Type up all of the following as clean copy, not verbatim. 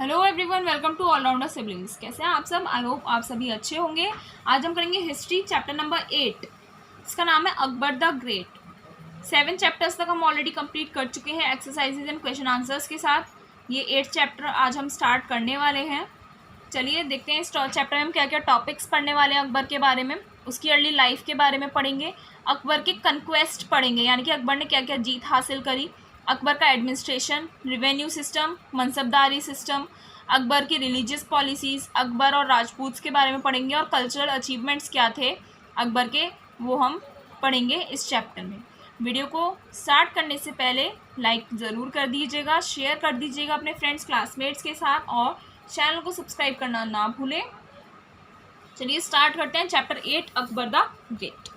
Hello everyone, welcome to all rounder siblings. कैसे हैं आप सब? आई होप आप सभी अच्छे होंगे। आज हम करेंगे हिस्ट्री चैप्टर नंबर 8। इसका नाम है अकबर द ग्रेट। 7 चैप्टर्स तक हम ऑलरेडी कंप्लीट कर चुके हैं एक्सरसाइजेज एंड क्वेश्चन आंसर्स के साथ। ये 8 चैप्टर आज हम स्टार्ट करने वाले हैं। चलिए देखते हैं इस चैप्टर में हम क्या क्या टॉपिक्स पढ़ने वाले हैं अकबर के बारे में। उसकी अर्ली लाइफ के बारे में पढ़ेंगे। अकबर के कन्क्वेस्ट पढ़ेंगे, यानी कि अकबर ने क्या क्या जीत हासिल करी। अकबर का administration, revenue system, मनसबदारी system, Akbar की रिलीजियस पॉलिसीज़, अकबर और राजपूत के बारे में पढ़ेंगे। और कल्चरल अचीवमेंट्स क्या थे अकबर के, वो हम पढ़ेंगे इस चैप्टर में। वीडियो को स्टार्ट करने से पहले लाइक ज़रूर कर दीजिएगा, शेयर कर दीजिएगा अपने फ्रेंड्स क्लासमेट्स के साथ, और चैनल को सब्सक्राइब करना ना भूलें। चलिए स्टार्ट करते हैं चैप्टर 8 अकबर द ग्रेट।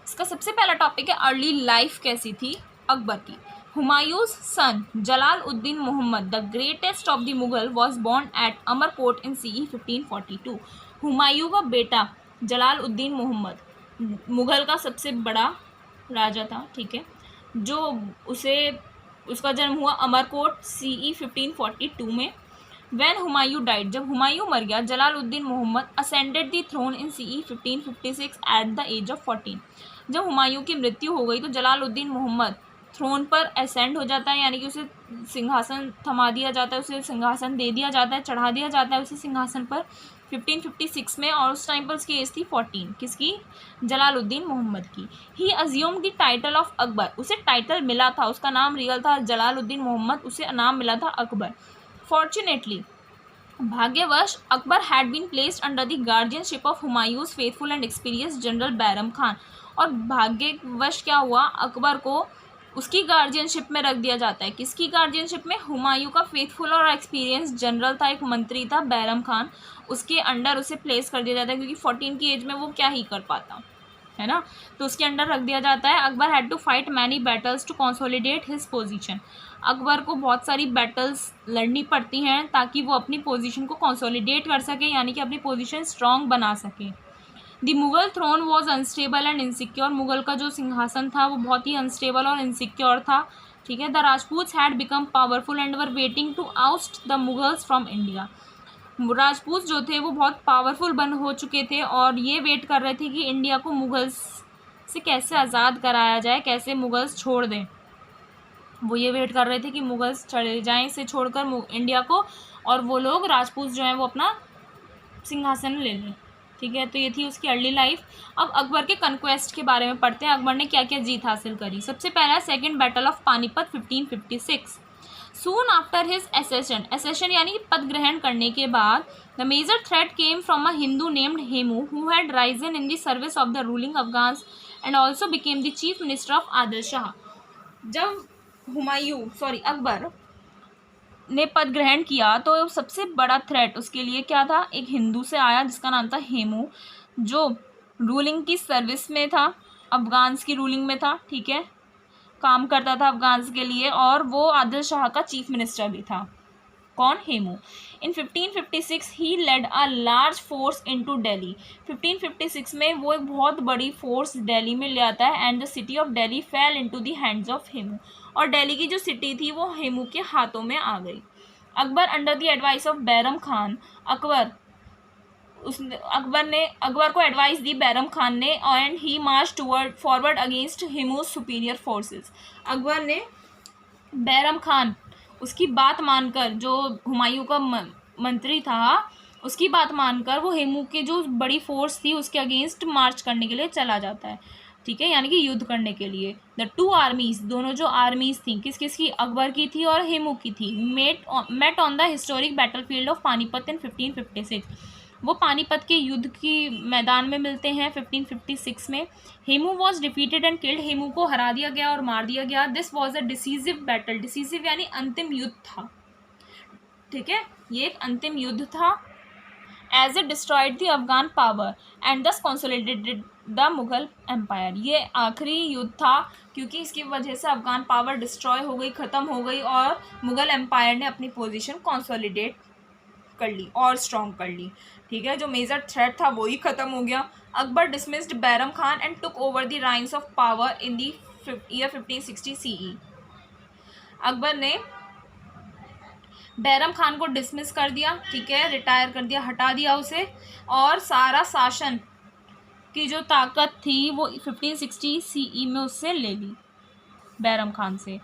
इसका सबसे पहला टॉपिक है अर्ली लाइफ कैसी थी अकबर की। Humayun's son Jalaluddin Mohammad the greatest of the Mughal was born at Amarkot in CE 1542। Humayun का बेटा जलालुद्दीन मोहम्मद मुगल का सबसे बड़ा राजा था, ठीक है, जो उसका जन्म हुआ अमरकोट CE 1542 में। वैन हुमायूं डाइड, जब हुमायूं मर गया, Jalaluddin Mohammad ascended the throne in CE 1556 at the age of 14। जब हुमायूं की मृत्यु हो गई तो जलालुद्दीन मोहम्मद थ्रोन पर असेंड हो जाता है, यानी कि उसे सिंहासन थमा दिया जाता है, उसे सिंहासन दे दिया जाता है, चढ़ा दिया जाता है उसे सिंहासन पर 1556 में। और उस टाइम पर उसकी एज थी 14। किसकी? जलालुद्दीन मोहम्मद की। He assumed the title of Akbar, उसे टाइटल मिला था, उसका नाम रियल था जलालुद्दीन मोहम्मद, उसे नाम मिला था अकबर। फॉर्चुनेटली, भाग्यवश, Akbar had been placed under the guardianship of Humayun's faithful and experience general Bairam Khan. और भाग्यवश क्या हुआ, अकबर को उसकी गार्जियनशिप में रख दिया जाता है। किसकी गार्जियनशिप में? हुमायूं का फेथफुल और एक्सपीरियंस जनरल था, एक मंत्री था बैरम खान, उसके अंडर उसे प्लेस कर दिया जाता है, क्योंकि 14 की एज में वो क्या ही कर पाता है ना, तो उसके अंडर रख दिया जाता है। Akbar had to fight many battles to consolidate his position. Akbar को बहुत सारी बैटल्स लड़नी पड़ती हैं ताकि वो अपनी पोजीशन को कंसोलिडेट कर सके, यानी कि अपनी पोजीशन स्ट्रॉन्ग बना सके। The Mughal throne was unstable and insecure, Mughal का जो सिंहासन था वो बहुत ही अनस्टेबल और इनसिक्योर था, ठीक है। The Rajputs had become powerful and were waiting to oust the Mughals from India. Rajput जो थे वो बहुत पावरफुल बन हो चुके थे और ये वेट कर रहे थे कि इंडिया को मुगल्स से कैसे आज़ाद कराया जाए, कैसे मुगल्स छोड़ दें। वो ये वेट कर रहे थे कि मुगल्स चले जाएं इसे छोड़कर इंडिया को, और वो लोग राजपूत जो हैं वो अपना सिंहासन ले लें, ठीक है। तो ये थी उसकी अर्ली लाइफ। अब अकबर के कन्क्वेस्ट के बारे में पढ़ते हैं, अकबर ने क्या क्या जीत हासिल करी। सबसे पहला second battle of Panipat 1556। Soon after his accession यानी पद ग्रहण करने के बाद, the major threat came from a Hindu named Hemu who had risen in the service of the ruling Afghans and also became the chief minister of Adil Shah. जब अकबर ने पद ग्रहण किया तो सबसे बड़ा थ्रेट उसके लिए क्या था, एक हिंदू से आया जिसका नाम था हेमू, जो रूलिंग की सर्विस में था, अफगान्स की रूलिंग में था, ठीक है, काम करता था अफगान्स के लिए, और वो आदिल शाह का चीफ मिनिस्टर भी था। कौन? Hemu. In 1556 he led a large force into Delhi. 1556 में वो एक बहुत बड़ी फोर्स दिल्ली में ले आता है and the city of Delhi fail into the hands of Hemu. और दिल्ली की जो सिटी थी वो हेमू के हाथों में आ गई। Akbar under the advice of Bairam Khan, Akbar को एडवाइस दी बैरम खान ने, and he march forward against Hemu's superior forces. Akbar ने बैरम खान, उसकी बात मानकर, जो हुमायूं का मंत्री था, उसकी बात मानकर वो हेमू के जो बड़ी फोर्स थी उसके अगेंस्ट मार्च करने के लिए चला जाता है, ठीक है, यानी कि युद्ध करने के लिए। द टू आर्मीज, दोनों जो आर्मीज थी, किस किस की? अकबर की थी और हेमू की थी। Met on the historic battlefield of Panipat in 1556। वो पानीपत के युद्ध की मैदान में मिलते हैं 1556 में। Hemu was defeated and killed, Hemu को हरा दिया गया और मार दिया गया। This was a decisive battle, decisive यानी अंतिम युद्ध था, ठीक है, ये एक अंतिम युद्ध था। As it destroyed the Afghan power and thus consolidated the Mughal empire. ये आखिरी युद्ध था क्योंकि इसकी वजह से अफगान पावर डिस्ट्रॉय हो गई, ख़त्म हो गई, और मुगल एम्पायर ने अपनी पोजीशन कंसोलिडेट कर ली और स्ट्रॉन्ग कर ली, ठीक है। जो मेजर थ्रेट था वो ही ख़त्म हो गया। Akbar dismissed Bairam Khan and took over the reins of power in the year 1560 CE। Akbar ने बैरम खान को डिसमिस कर दिया, ठीक है, रिटायर कर दिया, हटा दिया उसे, और सारा शासन की जो ताकत थी वो 1560 CE में उससे ले ली, बैरम खान से।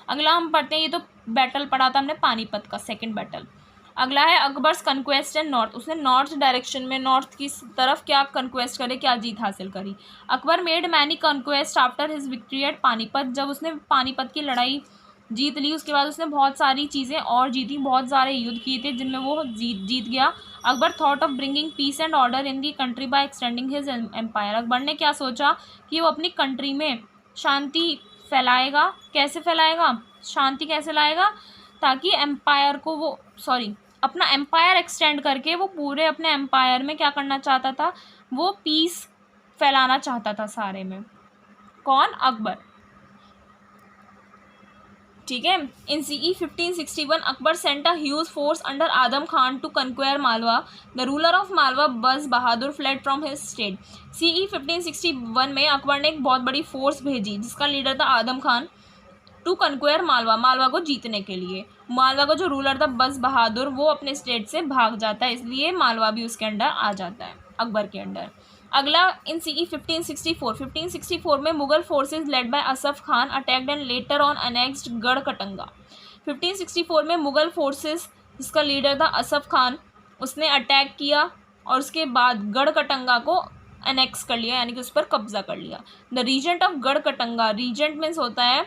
अगला हम पढ़ते हैं, ये तो बैटल पढ़ा था हमने पानीपत का, सेकंड बैटल। अगला है अकबर्स कन्क्वेस्ट इन नॉर्थ। उसने नॉर्थ डायरेक्शन में, नॉर्थ की तरफ क्या कन्क्वेस्ट करे, क्या जीत हासिल करी। Akbar made many conquest after his victory at Panipat. जब उसने पानीपत की लड़ाई जीत ली उसके बाद उसने बहुत सारी चीज़ें और जीती, बहुत सारे युद्ध किए थे जिनमें वो जीत गया। Akbar thought of bringing peace and order in the country by extending his empire. Akbar ने क्या सोचा कि वो अपनी कंट्री में शांति फैलाएगा। कैसे फैलाएगा, शांति कैसे लाएगा, ताकि एम्पायर को वो अपना एम्पायर एक्सटेंड करके वो पूरे अपने एम्पायर में क्या करना चाहता था, वो पीस फैलाना चाहता था सारे में। कौन, अकबर, ठीक है। In CE 1561 Akbar sent a huge force under Adam Khan to conquer Malwa. The ruler of Malwa Baz Bahadur fled from his state. CE 1561 में अकबर ने एक बहुत बड़ी फोर्स भेजी जिसका लीडर था आदम खान, टू कंक्वेयर मालवा, मालवा को जीतने के लिए। मालवा का जो रूलर था बस बहादुर, वो अपने स्टेट से भाग जाता है, इसलिए मालवा भी उसके अंडर आ जाता है, अकबर के अंडर। अगला इन CE 1564 में Mughal forces led by Asaf Khan attacked and later on annexed Garhkatanga. 1564 में मुगल फोर्सेज जिसका लीडर था असफ खान, उसने अटैक किया और उसके बाद गढ़कटंगा को अनेक्स कर लिया, यानी कि उस पर कब्जा कर लिया। The regent of Garhkatanga, regent means होता है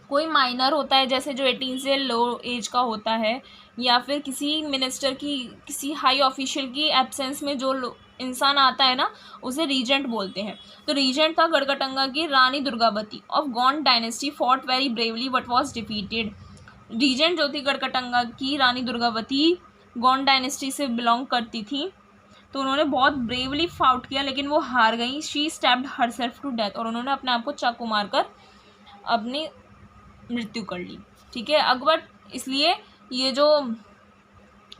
कोई माइनर होता है, जैसे जो 18 से लो एज का होता है, या फिर किसी मिनिस्टर की, किसी हाई ऑफिशियल की एब्सेंस में जो इंसान आता है ना, उसे रीजेंट बोलते हैं। तो रीजेंट था गढ़कटंगा की Rani Durgavati of Gond dynasty, fought very bravely but was defeated. Regent जो थी गढ़कटंगा की रानी दुर्गावती गोंड डायनेस्टी से बिलोंग करती थी, तो उन्होंने बहुत ब्रेवली फाउट किया लेकिन वो हार गई। She stabbed herself to death, और उन्होंने अपने आप को चाकू मारकर अपनी मृत्यु कर ली, ठीक है। अकबर, इसलिए ये जो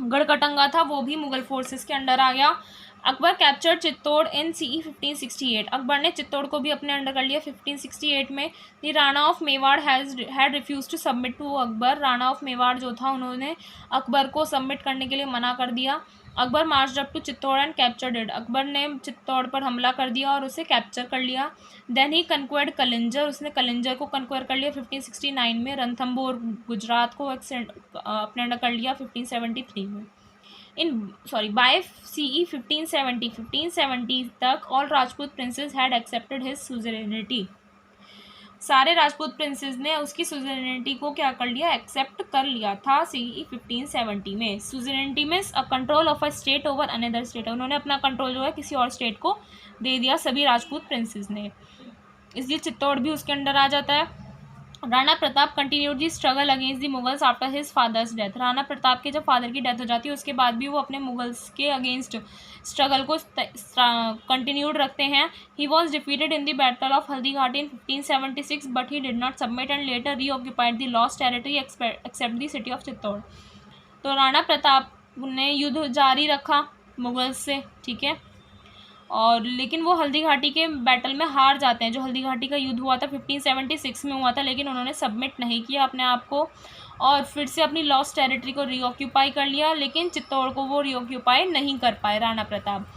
गढ़कटंगा था वो भी मुगल फोर्सेस के अंडर आ गया। अकबर कैप्चर्ड चित्तौड़ इन CE 1568। अकबर ने चित्तौड़ को भी अपने अंडर कर लिया 1568 में। The Rana of Mewar had refuse to submit to Akbar. Rana of Mewar जो था, उन्होंने अकबर को सबमिट करने के लिए मना कर दिया। Akbar marched up to Chittor and captured it. Akbar ने चित्तौड़ पर हमला कर दिया और उसे कैप्चर कर लिया। देन ही कन्क्वायर्ड कलिंजर, उसने कलिंजर को कन्क्वायर कर लिया 1569 में। रणथंभौर गुजरात को अपने अंडर कर लिया 1573 में। बाय CE 1570 तक all Rajput princes had accepted his suzerainty. सारे राजपूत प्रिंसेस ने उसकी सुजेरेनिटी को क्या कर लिया, एक्सेप्ट कर लिया था CE 1570 में। सुजेरेनिटी में control of a state over another state, उन्होंने अपना कंट्रोल जो है किसी और स्टेट को दे दिया सभी राजपूत प्रिंसेस ने, इसलिए चित्तौड़ भी उसके अंडर आ जाता है। Rana Pratap continued the struggle against the Mughals after his father's death. Rana Pratap के जब फादर की डेथ हो जाती है उसके बाद भी वो अपने मुगल्स के अगेंस्ट स्ट्रगल को कंटिन्यूड रखते हैं। He was defeated in the battle of Haldighati in 1576 but he did not submit and later reoccupied the lost territory except the city of Chittor. तो राणा प्रताप ने युद्ध जारी रखा मुगल्स से, ठीक है, और लेकिन वो हल्दी घाटी के बैटल में हार जाते हैं। जो हल्दी घाटी का युद्ध हुआ था 1576 में हुआ था, लेकिन उन्होंने सबमिट नहीं किया अपने आप को और फिर से अपनी लॉस्ट टेरिटरी को रीऑक्यूपाई कर लिया, लेकिन चित्तौड़ को वो रीऑक्यूपाई नहीं कर पाए राणा प्रताप।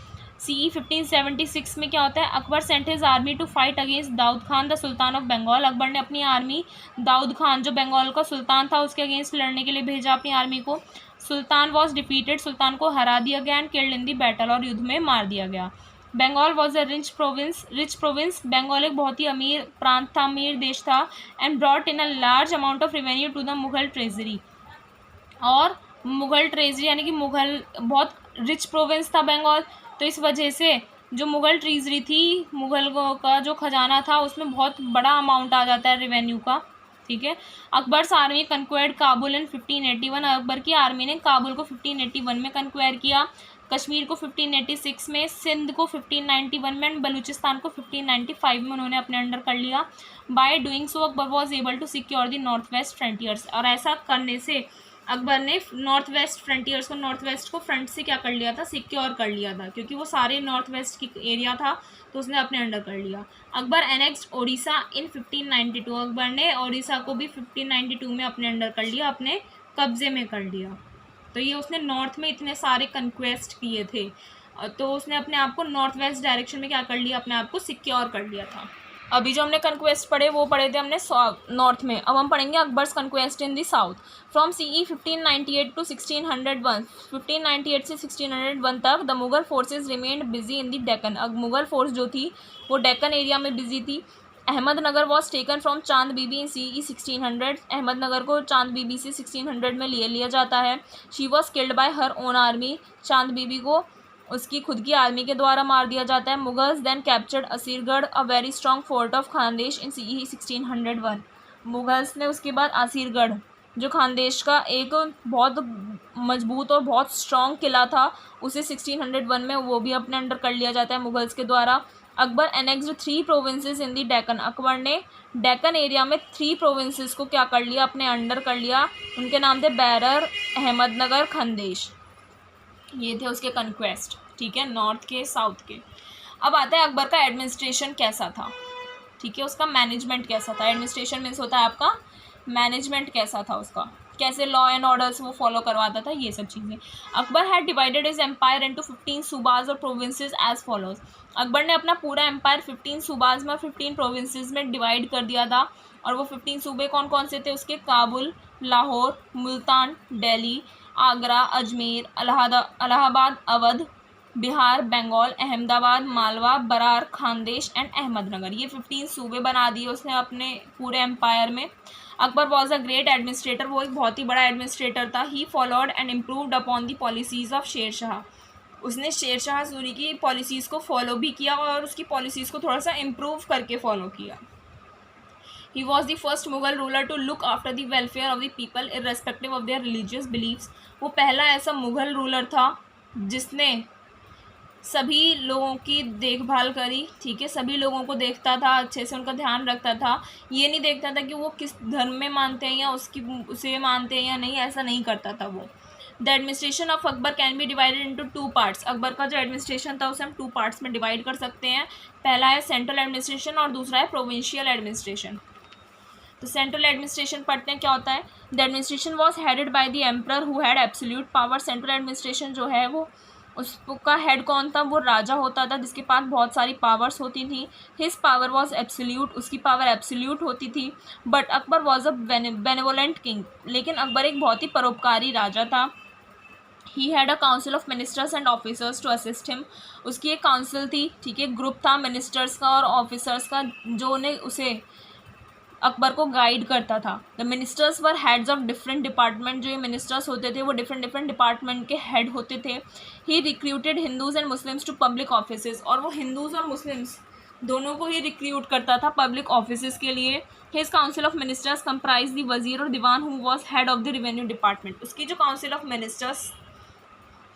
CE 1576 में क्या होता है, Akbar sent his army to fight against Daud Khan the sultan of Bengal. Akbar ने अपनी आर्मी दाऊद खान जो बंगाल का सुल्तान था उसके अगेंस्ट लड़ने के लिए भेजा अपनी आर्मी को। सुल्तान वॉज डिफीटेड, सुल्तान को हरा दिया गया and killed in the battle, और युद्ध में मार दिया गया। Bengal was a rich province, Bengal एक बहुत ही अमीर प्रांत था, अमीर देश था। And brought in a large amount of revenue to the Mughal treasury, और मुगल ट्रेजरी यानी कि मुगल, बहुत रिच प्रोविंस था बंगाल, तो इस वजह से जो मुगल ट्रेजरी थी, मुगल का जो खजाना था उसमें बहुत बड़ा अमाउंट आ जाता है रेवेन्यू का, ठीक है। अकबर्स आर्मी कंक्वायर्ड काबुल इन 1581। अकबर की आर्मी ने काबुल को 1581 में कंक्वायर किया, कश्मीर को 1586 में, सिंध को 1591 में, एंड बलूचिस्तान को 1595 में उन्होंने अपने अंडर कर लिया। By doing so Akbar was able to secure the north west frontiers, और ऐसा करने से अकबर ने नॉर्थ वेस्ट फ्रंटियर्स को, नॉर्थ वेस्ट को फ्रंट से क्या कर लिया था, सिक्योर कर लिया था, क्योंकि वो सारे नॉर्थ वेस्ट की एरिया था तो उसने अपने अंडर कर लिया। अकबर एनेक्स्ड ओडिशा इन 1592, अकबर ने ओडिशा को भी 1592 में अपने अंडर कर लिया, अपने कब्जे में कर लिया। तो ये उसने नॉर्थ में इतने सारे कंक्वेस्ट किए थे, तो उसने अपने आप को नॉर्थ वेस्ट डायरेक्शन में क्या कर लिया, अपने आप को सिक्योर कर लिया था। अभी जो हमने कंक्वेस्ट पढ़े वो पढ़े थे हमने नॉर्थ में। अब हम पढ़ेंगे Akbar's conquest in the south. From CE 1598 to 1601, 1598 से 1601 तक the Mughal forces remained busy in the Deccan. अब मुगल फोर्स जो थी वो डेक्कन एरिया में बिजी थी। अहमदनगर वॉज टेकन फ्रॉम चांद बीबी इन CE 1600। अहमदनगर को चांद बीबी से 1600 में लिया जाता है। She was killed by her own army. चांद बीबी को उसकी खुद की आर्मी के द्वारा मार दिया जाता है। Mughals then captured Asirgarh, a very strong fort of Khandesh in CE 1601। Mughals ने उसके बाद असीरगढ़, जो खानदेश का एक बहुत मजबूत और बहुत स्ट्रॉन्ग किला था, उसे 1601 में वो भी अपने अंडर कर लिया जाता है मुगल्स के द्वारा। Akbar annexed 3 provinces in the Deccan. Akbar ने डेक्कन एरिया में 3 प्रोविंसेस को क्या कर लिया, अपने अंडर कर लिया। उनके नाम थे बैरर, अहमदनगर, खानदेश। ये थे उसके कंक्वेस्ट, ठीक है, नॉर्थ के साउथ के। अब आता है अकबर का एडमिनिस्ट्रेशन कैसा था, ठीक है, उसका मैनेजमेंट कैसा था। एडमिनिस्ट्रेशन मीन्स होता है आपका मैनेजमेंट कैसा था उसका, कैसे लॉ एंड ऑर्डर्स वो फॉलो करवाता था, ये सब चीज़ें। Akbar had divided his empire into 15 subahs और प्रोविंसेस एज फॉलोज। अकबर ने अपना पूरा एम्पायर 15 सूबाज में और 15 प्रोविंसेस में डिवाइड कर दिया था। और वो 15 सूबे कौन कौन से थे उसके? काबुल, लाहौर, मुल्तान, दिल्ली, आगरा, अजमेर, इलाहाबाद, अवध, बिहार, बंगाल, अहमदाबाद, मालवा, बरार, खानदेश एंड अहमदनगर। ये 15 सूबे बना दिए उसने अपने पूरे एम्पायर में। Akbar was a great administrator, वो एक बहुत ही बड़ा एडमिनिस्ट्रेटर था। He followed and improved upon the policies of Sher Shah. उसने शेर शाह सूरी की पॉलिसीज़ को फॉलो भी किया और उसकी पॉलिसीज़ को थोड़ा सा इम्प्रूव करके फॉलो किया। He was the first Mughal ruler to look after the welfare of the people irrespective of their religious beliefs. वो पहला ऐसा मुग़ल रूलर था जिसने सभी लोगों की देखभाल करी, ठीक है, सभी लोगों को देखता था, अच्छे से उनका ध्यान रखता था। ये नहीं देखता था कि वो किस धर्म में मानते हैं या उसे मानते हैं या नहीं, ऐसा नहीं करता था वो। The administration of Akbar can be divided into 2 parts. Akbar का जो एडमिनिस्ट्रेशन था उसे हम 2 पार्ट्स में डिवाइड कर सकते हैं। पहला है सेंट्रल एडमिनिस्ट्रेशन और दूसरा है प्रोविंशियल एडमिनिस्ट्रेशन। तो सेंट्रल एडमिनिस्ट्रेशन पढ़ते हैं क्या होता है। The administration was headed by the emperor who had absolute power. Central administration जो है वो उसका हेड कौन था? वो राजा होता था जिसके पास बहुत सारी पावर्स होती थी। हिज पावर वॉज एब्सोल्यूट, उसकी पावर एब्सोल्यूट होती थी। But Akbar was a benevolent king, लेकिन अकबर एक बहुत ही परोपकारी राजा था। He had a council of ministers and officers to assist him. उसकी एक काउंसिल थी, ठीक है, ग्रुप था मिनिस्टर्स का और ऑफिसर्स का, जो उन्हें उसे अकबर को गाइड करता था। The ministers were heads of different department. जो ये मिनिस्टर्स होते थे वो डिफरेंट डिपार्टमेंट के हेड होते थे। He recruited Hindus and Muslims to public offices, और वो हिंदूज और मुस्लिम्स दोनों को ही रिक्रूट करता था पब्लिक ऑफिसेज के लिए। His council of ministers comprise the wazir और diwan who was head of the revenue department. उसकी जो काउंसिल ऑफ मिनिस्टर्स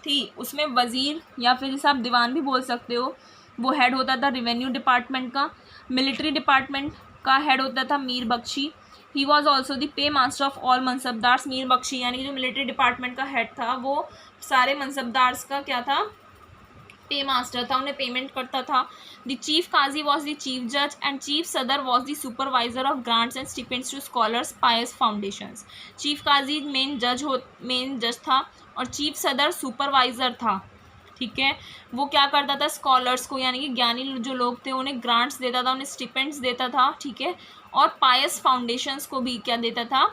थी उसमें वजीर या फिर जिसे आप दीवान भी बोल सकते हो, वो हेड होता था रेवेन्यू डिपार्टमेंट का। मिलिट्री डिपार्टमेंट का हेड होता था Mir Bakshi. He was also the paymaster of all mansabdars. Mir Bakshi यानी कि जो मिलिट्री डिपार्टमेंट का हेड था वो सारे मनसबदार्स का क्या था? पे मास्टर था, उन्हें पेमेंट करता था। The chief qazi was the chief जज and chief sadr was the supervisor of grants and stipends to scholars, pious foundations. Chief qazi main जज था और चीफ सदर सुपरवाइजर था, ठीक है। वो क्या करता था? स्कॉलर्स को यानी कि ज्ञानी जो लोग थे उन्हें ग्रांट्स देता था, उन्हें स्टिपेंड्स देता था, ठीक है, और पायस फाउंडेशंस को भी क्या देता था?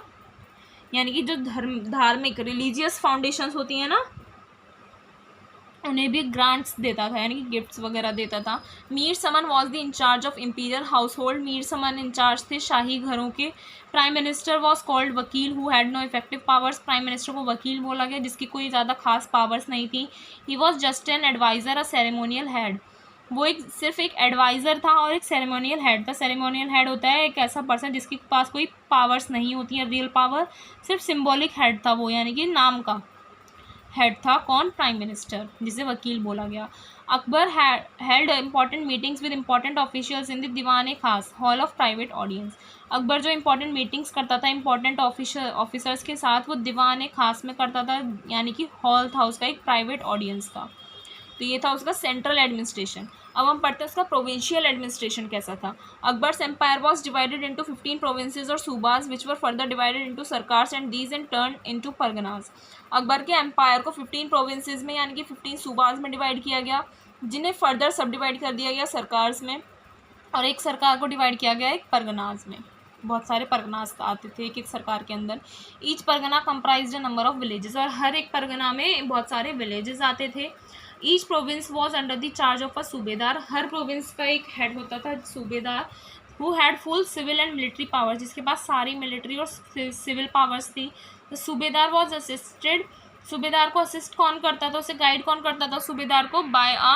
यानी कि जो धार्मिक रिलीजियस फाउंडेशंस होती हैं ना, उन्हें भी ग्रांट्स देता था, यानी कि गिफ्ट्स वगैरह देता था। Mir Saman was the incharge of imperial household. Mir Saman incharge थे शाही घरों के। Prime minister was called vakil who had no effective powers. Prime minister को वकील बोला गया जिसकी कोई ज़्यादा खास पावर्स नहीं थी। He was just an advisor, a ceremonial head. वो सिर्फ एक एडवाइज़र था और एक सेरेमोनियल हेड था। सेरेमोनियल हेड होता है एक ऐसा पर्सन जिसके पास कोई पावर्स नहीं होती है, रियल पावर, सिर्फ सिम्बॉलिक हेड था वो, यानी कि नाम का हेड था। कौन? प्राइम मिनिस्टर, जिसे वकील बोला गया। Akbar held important meetings with important officials in the Diwan Khas, hall of private audience. Akbar जो इंपॉर्टेंट मीटिंग्स करता था इंपॉर्टेंट ऑफिसर्स के साथ, वो दीवान खास में करता था, यानी कि हॉल था उसका एक प्राइवेट ऑडियंस का। तो ये था उसका सेंट्रल एडमिनिस्ट्रेशन। अब हम पढ़ते हैं उसका प्रोविंशियल एडमिनिस्ट्रेशन कैसा था। Akbar's empire was divided into 15 provinces और subas which were further divided into sarkars and these in turn into parganas. Akbar के एम्पायर को 15 प्रोविंसेस में यानी कि 15 सूबाज में डिवाइड किया गया, जिन्हें फर्दर सब डिवाइड कर दिया गया सरकार्स में, और एक सरकार को डिवाइड किया गया एक परगनाज में। बहुत सारे परगनाज आते थे एक एक सरकार के अंदर। Each Pargana comprised a number of villages, और हर एक परगना में बहुत सारे विलेजेस आते थे। Each province was under the charge of a subedar, हर प्रोविंस का एक हेड होता था subedar, who had full civil and military powers, जिसके पास सारी मिलिट्री और सिविल पावर्स थी। The subedar was assisted, subedar को असिस्ट कौन करता था, उसे गाइड कौन करता था सूबेदार को, by a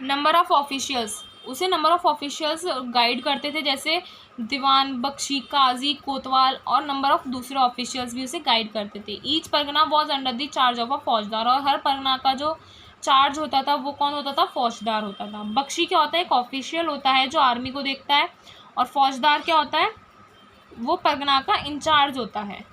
number of officials, उसे नंबर ऑफ ऑफिशियल्स गाइड करते थे, जैसे दीवान, बख्शी, काजी, कोतवाल, और नंबर ऑफ दूसरे ऑफिशियल्स भी उसे गाइड करते थे। Each Pargana was under the charge of अ फौजदार, और हर परगना का जो चार्ज होता था वो कौन होता था, फौजदार होता था। बख्शी क्या होता है, एक ऑफिशियल होता है जो आर्मी को देखता है, और फौजदार क्या होता है, वो परगना का इंचार्ज होता है।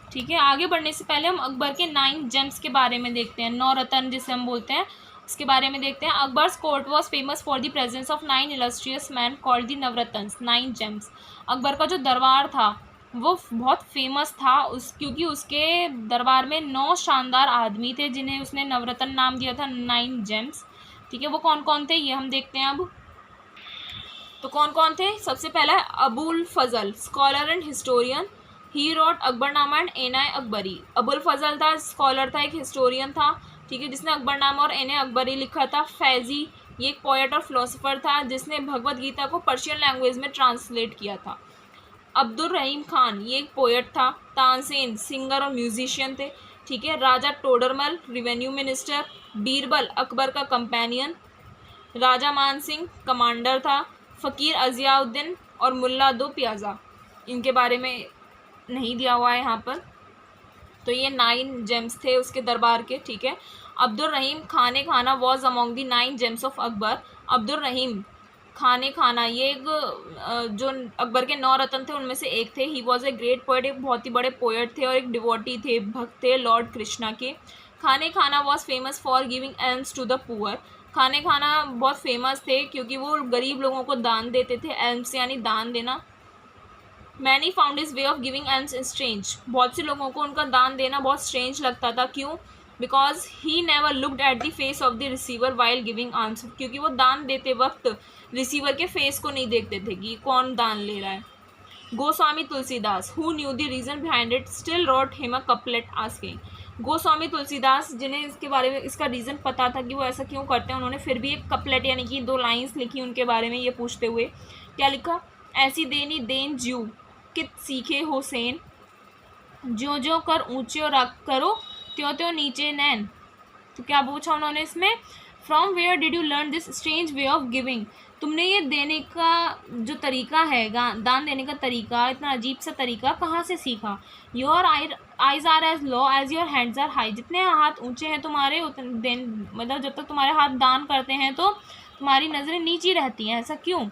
ठीक है, आगे बढ़ने से पहले हम अकबर के 9 जेम्स के बारे में देखते हैं, 9 रत्न जिसे हम बोलते हैं, उसके बारे में देखते हैं। Akbar's court was famous for the presence of 9 illustrious man called the Navratna, 9 James. Akbar का जो दरबार था वो बहुत फेमस था क्योंकि उसके दरबार में 9 शानदार आदमी थे जिन्हें उसने नवरत्न नाम दिया था, 9 जेम्स। ठीक है, वो कौन कौन थे ये हम देखते हैं अब। तो कौन कौन थे, सबसे पहला है Abul Fazal, scholar and historian, he wrote Akbarnama and Ain Akbari. Abul Fazal था, स्कॉलर था, एक हिस्टोरियन था, ठीक है, जिसने अकबरनामा और एनाए अकबरी लिखा था। फैजी, ये एक पोएट और फिलोसोफर था जिसने भगवत गीता को पर्शियन लैंग्वेज में ट्रांसलेट किया था। अब्दुल रहीम खान, ये एक पोएट था। तानसेन, सिंगर और म्यूजिशियन थे, ठीक है। राजा टोडरमल, रिवेन्यू मिनिस्टर। बीरबल, अकबर का कंपेनियन। राजा मान सिंह, कमांडर था। फ़कीर अज़ियाउद्दीन और मुल्ला दो प्याजा, इनके बारे में नहीं दिया हुआ है यहाँ पर। तो ये 9 जेम्स थे उसके दरबार के, ठीक है। Abdul Rahim Khane Khana was among the 9 gems of Akbar. Abdul Rahim Khane Khana ये एक जो अकबर के 9 रत्न थे उनमें से एक थे। He was a great poet, एक बहुत ही बड़े पोएट थे और एक डिवोटी थे, भक्त थे लॉर्ड कृष्णा के। Khane Khana was famous for giving alms to the poor. Khane Khana बहुत फेमस थे क्योंकि वो गरीब लोगों को दान देते थे। एल्म्स यानी दान देना। Many found his way of giving elms strange, बहुत से लोगों को उनका दान देना बहुत स्ट्रेंज लगता था। क्यों? Because he never looked at the face of the receiver while giving answer, क्योंकि वो दान देते वक्त रिसीवर के फेस को नहीं देखते थे कि कौन दान ले रहा है। Goswami Tulsidas, who knew the reason behind it, still wrote him a couplet asking. Goswami Tulsidas, जिन्हें इसके बारे में इसका रीज़न पता था कि वो ऐसा क्यों करते हैं, उन्होंने फिर भी एक कपलेट यानी कि 2 लाइन्स लिखी उनके बारे में ये पूछते हुए। क्या लिखा? ऐसी देनी देन ज्यू कित सीखे हो सेन, ज्यों ज्यों कर ऊंचे और रख करो त्यों त्यों नीचे नैन। तो क्या पूछा उन्होंने इसमें? From where did you learn this strange way of giving, तुमने ये देने का जो तरीका है, दान देने का तरीका, इतना अजीब सा तरीका कहाँ से सीखा। Your eyes are as low as your hands are high, जितने हाथ ऊंचे हैं तुम्हारे उतने मतलब जब तक तुम्हारे हाथ दान करते हैं तो तुम्हारी नज़रें नीची रहती हैं, ऐसा क्यों?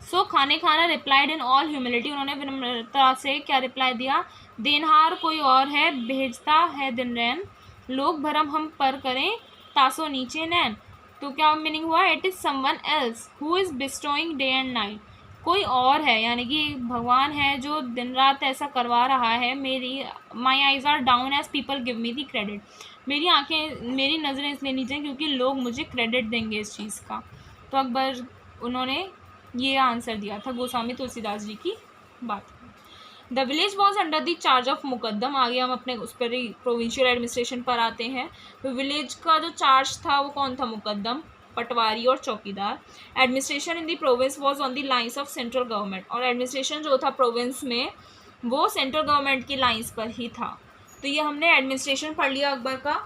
सो खाने खाना रिप्लाइड इन ऑल ह्यूमिलिटी, उन्होंने विनम्रता से क्या रिप्लाई दिया? देनहार कोई और है, भेजता है दिन रैन, लोग भरम हम पर करें तासो नीचे नैन। तो क्या मीनिंग हुआ? It is someone else who is bestowing day and night, कोई और है यानी कि भगवान है जो दिन रात ऐसा करवा रहा है। मेरी my eyes are down as people give me the credit, मेरी आंखें मेरी नज़रें इसलिए नीचे हैं क्योंकि लोग मुझे क्रेडिट देंगे इस चीज़ का। तो अकबर उन्होंने ये आंसर दिया था गोस्वामी तुलसीदास जी की बात। The village was under the charge of Muqaddam, आगे हम अपने उस पर प्रोविंशियल एडमिनिस्ट्रेशन पर आते हैं। तो विलेज का जो चार्ज था वो कौन था? मुकद्दम, पटवारी और चौकीदार। Administration in the province was on the lines of central government, और एडमिनिस्ट्रेशन जो था प्रोविंस में वो सेंट्रल गवर्नमेंट की लाइन्स पर ही था। तो ये हमने एडमिनिस्ट्रेशन पढ़ लिया अकबर का।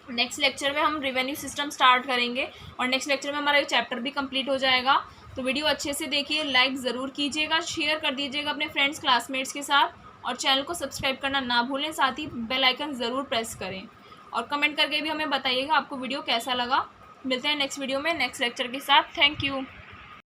नेक्स्ट लेक्चर में हम रेवेन्यू सिस्टम स्टार्ट करेंगे और नेक्स्ट लेक्चर में हमारा ये चैप्टर भी कंप्लीट हो जाएगा। तो वीडियो अच्छे से देखिए, लाइक ज़रूर कीजिएगा, शेयर कर दीजिएगा अपने फ्रेंड्स क्लासमेट्स के साथ, और चैनल को सब्सक्राइब करना ना भूलें, साथ ही बेल आइकन ज़रूर प्रेस करें, और कमेंट करके भी हमें बताइएगा आपको वीडियो कैसा लगा। मिलते हैं नेक्स्ट वीडियो में नेक्स्ट लेक्चर के साथ। Thank you.